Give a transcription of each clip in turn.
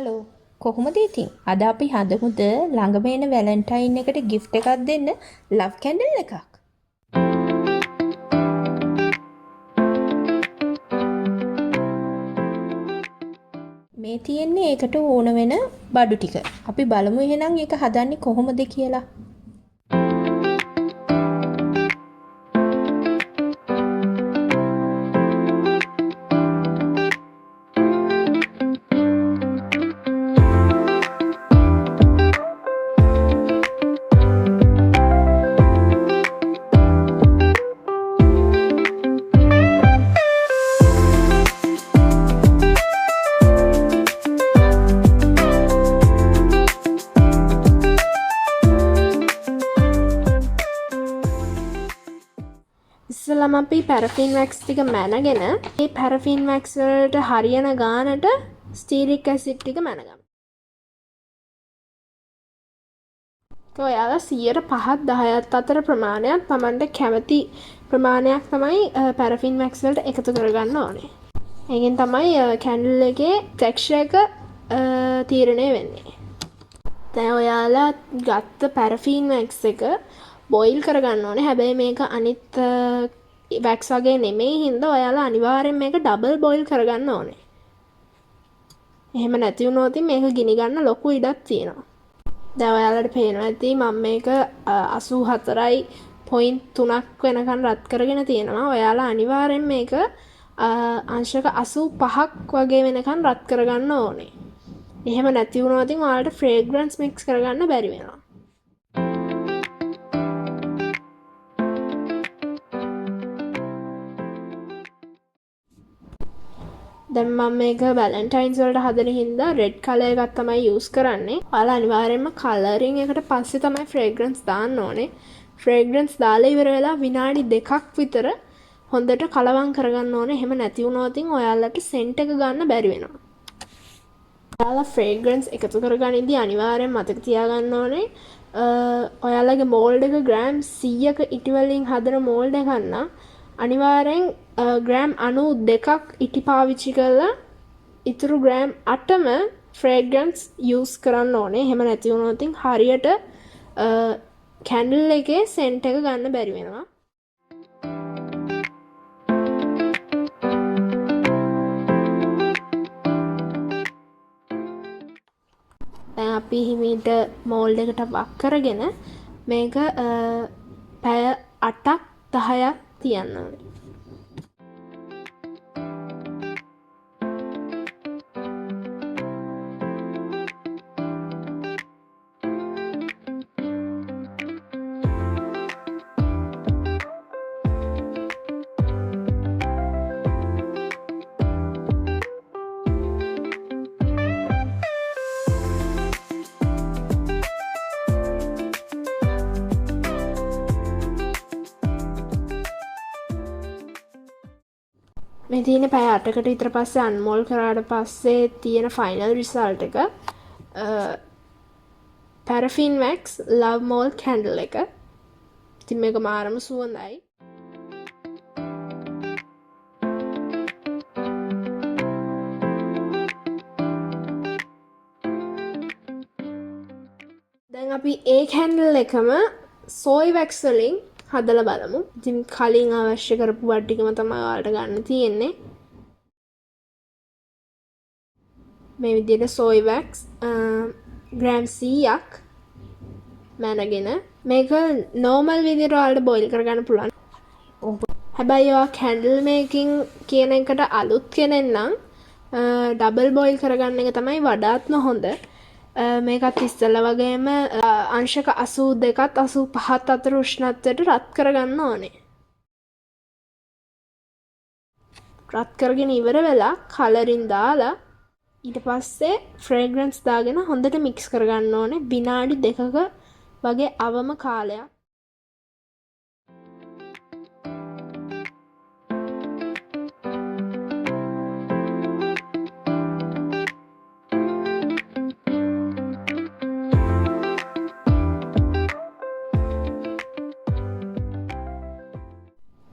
Hello කොහොමද ඉතින් අද අපි හදමුද ළඟම එන වැලන්ටයින් එකට gift එකක් දෙන්න love candle එකක් මේ තියෙන්නේ ඒකට ඕන වෙන බඩු ටික අපි බලමු එහෙනම් ඒක හදන්නේ කොහොමද කියලා ඉස්සෙල්ලාම අපි පැරෆින් වැක්ස් ටික මැනගෙන මේ පැරෆින් වැක්ස් වලට හරියන ගානට ස්ටීරික් ඇසිඩ් ටික මැනගමු. ඔයාලා 105ත් 10ත් අතර ප්‍රමාණයක් Tamanට කැමති ප්‍රමාණයක් තමයි පැරෆින් වැක්ස් වලට එකතු කරගන්න ඕනේ. ඒකෙන් තමයි කැන්ඩල් එකේ ටෙක්ස්චර් එක තීරණය වෙන්නේ. දැන් ඔයාලා ගත්ත පැරෆින් වැක්ස් එක බොයිල් කරගන්න ඕනේ. හැබැයි මේක අනිත් වැක්ස් වගේ නෙමෙයි හින්දා ඔයාලා අනිවාර්යෙන් මේක ඩබල් බොයිල් කරගන්න ඕනේ. එහෙම නැති වුණොත් මේක ගිනි ගන්න ලොකු ඉඩක් තියෙනවා. දැන් ඔයාලට පේනවා ඇති මම මේක 84.3ක් වෙනකන් රත් කරගෙන තියෙනවා. ඔයාලා අනිවාර්යෙන් මේක අංශක 85ක් වගේ වෙනකන් රත් කරගන්න ඕනේ. එහෙම නැති වුණොත් ඔයාලට ෆ්‍රේග්‍රන්ස් මික්ස් කරගන්න බැරි වෙනවා. දැන් මම මේක වැලන්ටයින්ස් වලට හදන හින්දා රෙඩ් කලර් එකක් තමයි යූස් කරන්නේ. ඔයාලා අනිවාර්යයෙන්ම කලරින් එකට පස්සේ තමයි ෆ්‍රේග්‍රන්ස් දාන්න ඕනේ. ෆ්‍රේග්‍රන්ස් දාලා ඉවර වෙලා විනාඩි 2ක් විතර හොඳට කලවම් කරගන්න ඕනේ. එහෙම නැති වුණොත් ඔයාලට සෙන්ට් එක ගන්න බැරි වෙනවා. ඔයාලා ෆ්‍රේග්‍රන්ස් එකතු කරගනිද්දී අනිවාර්යයෙන් මතක තියාගන්න ඕනේ ඔයාලගේ මෝල්ඩ් එක ග්‍රෑම් 100ක ඉටි වලින් හදන මෝල්ඩ් එකක් නම් අනිවාර්යෙන් ග්‍රෑම් 92ක් ඉටි පාවිච්චි කරලා ඉතුරු ග්‍රෑම් 8ම ෆ්‍රේග්‍රන්ස් යූස් කරන්න ඕනේ. එහෙම නැති වුණොත් හරියට කැන්ඩල් එකේ සෙන්ට් එක ගන්න බැරි වෙනවා. දැන් අපි හිමීට මෝල්ඩ් එකට වක් කරගෙන මේක පැය 8ක් 10ක් තියන්න ඕනේ. මේ තියෙන පැය 8කට විතර පස්සේ අන්මෝල් කරාට පස්සේ තියෙන ෆයිනල් රිසල්ට් එක පැරෆින් වැක්ස් ලව් මෝල් කැන්ඩල් එක. ඉතින් මේක මාරම සුවඳයි. දැන් අපි ඒ කැන්ඩල් එකම සෝයි වැක්ස් වලින් හදලා බලමු. ඉතින් කලින් අවශ්‍ය කරපු වත් ටිකම තමයි ඔයාලට ගන්න තියෙන්නේ. මේ විදිහට සෝයි වැක්ස් ග්‍රෑම් 100ක් මැනගෙන මේක නෝමල් විදිහට ඔයාලට බොයිල් කරගන්න පුළුවන්. හැබැයි ඔයා කැන්ඩල් මේකින් කියන එකට අලුත් කෙනෙක් නම් ඩබල් බොයිල් කරගන්න එක තමයි වඩාත්ම හොඳ. මේකත් ඉස්සෙල්ලා වගේම අංශක 82ත් 85ත් අතර උෂ්ණත්වයට රත් කරගන්න ඕනේ. රත් කරගෙන ඉවර වෙලා කලරින් දාලා ඊට පස්සේ ෆ්‍රේග්‍රන්ස් දාගෙන හොඳට මික්ස් කරගන්න ඕනේ විනාඩි 2ක වගේ අවම කාලයක්.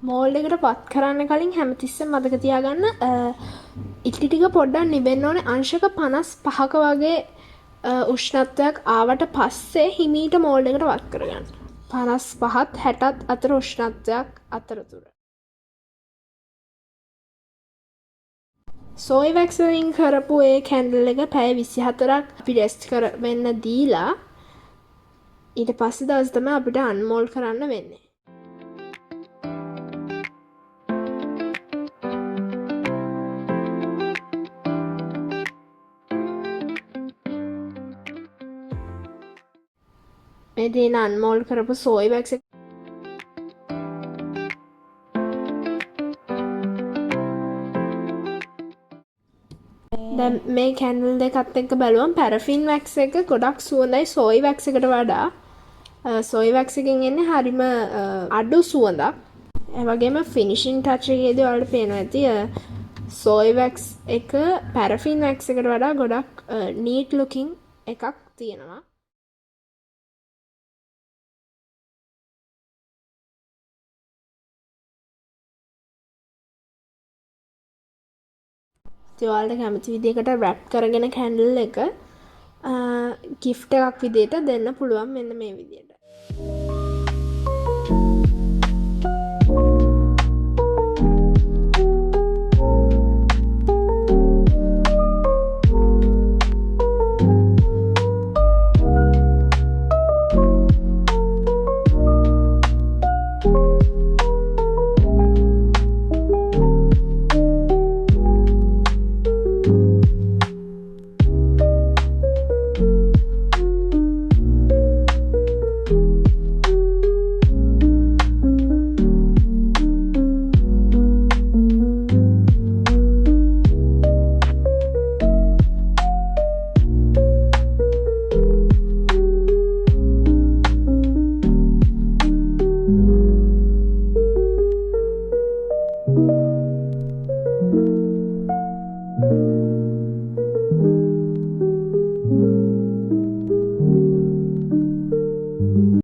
මෝල්ඩ් එකට පත් කරන්න කලින් හැමතිස්සෙම මතක තියාගන්න ඉටි ටික පොඩ්ඩක් නිවෙන්න ඕනේ අංශක 55ක වගේ උෂ්ණත්වයක් ආවට පස්සේ හිමීට මෝල්ඩ් එකට වත් කරගන්න. 55ත් 60ත් අතර උෂ්ණත්වයක් අතරතුර. සෝයි වැක්ස් වලින් කරපු ඒ කැන්ඩල් එක පැය 24ක් අපි රෙස්ට් වෙන්න දීලා ඊට පස්සේ දවස් තමයි අපිට අන්මෝල්ඩ් කරන්න වෙන්නේ. මේ තියෙන අන්මෝල්ඩ් කරපු සෝයි වැක්ස් එක දැන් මේ කැන්ඩල් දෙකත් එක්ක බලුවම පැරෆින් වැක්ස් එක ගොඩක් සුවඳයි සෝයි වැක්ස් එකට වඩා. සෝයි වැක්ස් එකෙන් එන්නේ හරිම අඩු සුවඳක්. ඒ වගේම ෆිනිෂින් ටච් එකේදී ඔයාලට පේනවා ඇති සෝයි වැක්ස් එක පැරෆින් වැක්ස් එකට වඩා ගොඩක් නීට් ලුකින් එකක් තියෙනවා. ඔයාලට කැමති විදිහකට රැප් කරගෙන කැන්ඩල් එක ගිෆ්ට් එකක් විදිහට දෙන්න පුළුවන් මෙන්න මේ විදිහට.